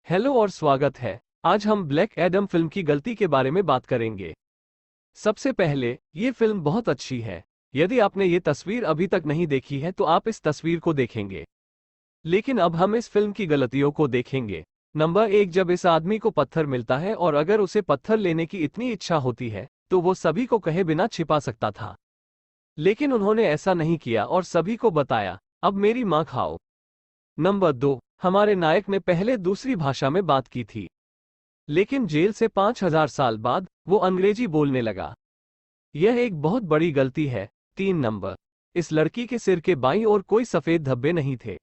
Hello और स्वागत है। आज हम ब्लैक एडम फिल्म की गलती के बारे में बात करेंगे। सबसे पहले, ये फिल्म बहुत अच्छी है। यदि आपने ये तस्वीर अभी तक नहीं देखी है तो आप इस तस्वीर को देखेंगे। लेकिन अब हम इस फिल्म की गलतियों को देखेंगे। नंबर 1, जब इस आदमी को पत्थर मिलता है और अगर उसे पत्थर लेने की इतनी इच्छा होती है तो वो सभी को कहे बिना छिपा सकता था। लेकिन उन्होंने ऐसा नहीं किया और सभी को बताया, अब मेरी माँ खाओ। नंबर 2, हमारे नायक ने पहले दूसरी भाषा में बात की थी, लेकिन जेल से 5000 साल बाद वो अंग्रेजी बोलने लगा। यह एक बहुत बड़ी गलती है। 3 नंबर, इस लड़की के सिर के बाईं ओर कोई सफेद धब्बे नहीं थे,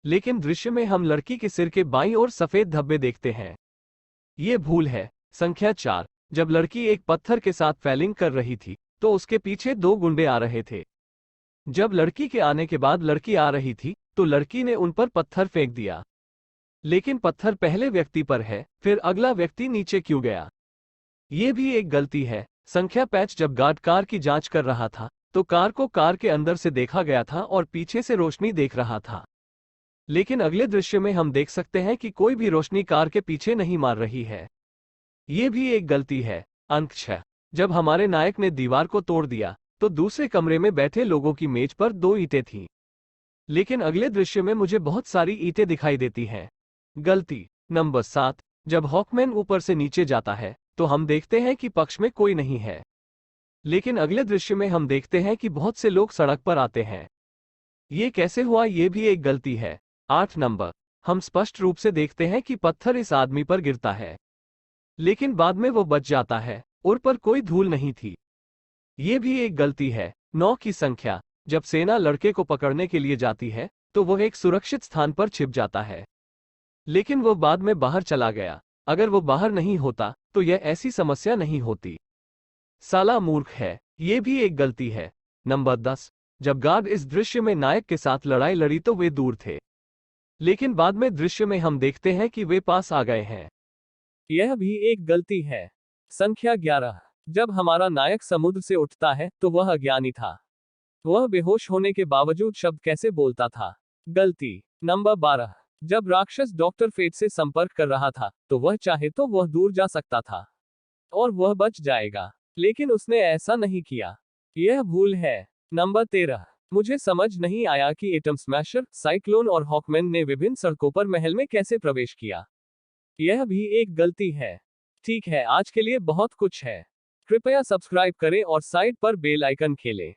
लेकिन दृश्य में हम लड़की के सिर के बाईं ओर सफेद धब्बे देखते हैं। ये भूल है। संख्या 4, जब लड़की एक पत्थर के साथ फैलिंग कर रही थी तो उसके पीछे 2 गुंडे आ रहे थे। जब लड़की के आने के बाद लड़की आ रही थी तो लड़की ने उन पर पत्थर फेंक दिया, लेकिन पत्थर पहले व्यक्ति पर है, फिर अगला व्यक्ति नीचे क्यों गया? ये भी एक गलती है। संख्या 5, जब गार्ड कार की जांच कर रहा था तो कार को कार के अंदर से देखा गया था और पीछे से रोशनी देख रहा था, लेकिन अगले दृश्य में हम देख सकते हैं कि कोई भी रोशनी कार के पीछे नहीं मार रही है। ये भी एक गलती है। अंक 6, जब हमारे नायक ने दीवार को तोड़ दिया तो दूसरे कमरे में बैठे लोगों की मेज पर 2 ईंटें थीं, लेकिन अगले दृश्य में मुझे बहुत सारी ईंटें दिखाई देती हैं। गलती। नंबर 7, जब हॉकमैन ऊपर से नीचे जाता है तो हम देखते हैं कि पक्ष में कोई नहीं है, लेकिन अगले दृश्य में हम देखते हैं कि बहुत से लोग सड़क पर आते हैं। ये कैसे हुआ? ये भी एक गलती है। 8 नंबर, हम स्पष्ट रूप से देखते हैं कि पत्थर इस आदमी पर गिरता है, लेकिन बाद में वो बच जाता है और पर कोई धूल नहीं थी। ये भी एक गलती है। 9 की संख्या, जब सेना लड़के को पकड़ने के लिए जाती है तो वह एक सुरक्षित स्थान पर छिप जाता है, लेकिन वो बाद में बाहर चला गया। अगर वो बाहर नहीं होता तो यह ऐसी समस्या नहीं होती। साला मूर्ख है। ये भी एक गलती है। नंबर 10, जब गार्ड इस दृश्य में नायक के साथ लड़ाई लड़ी तो वे दूर थे, लेकिन बाद में दृश्य में हम देखते हैं कि वे पास आ गए हैं। यह भी एक गलती है। संख्या 11, जब हमारा नायक समुद्र से उठता है तो वह अज्ञानी था। वह बेहोश होने के बावजूद शब्द कैसे बोलता था? गलती। नंबर 12, जब राक्षस डॉक्टर फेट से संपर्क कर रहा था तो वह चाहे तो वह दूर जा सकता था और वह बच जाएगा, लेकिन उसने ऐसा नहीं किया। यह भूल है। नंबर 13, मुझे समझ नहीं आया कि एटम स्मैशर, साइक्लोन और हॉकमैन ने विभिन्न सड़कों पर महल में कैसे प्रवेश किया। यह भी एक गलती है। ठीक है, आज के लिए बहुत कुछ है। कृपया सब्सक्राइब करें और साइट पर बेल आइकन खेलें।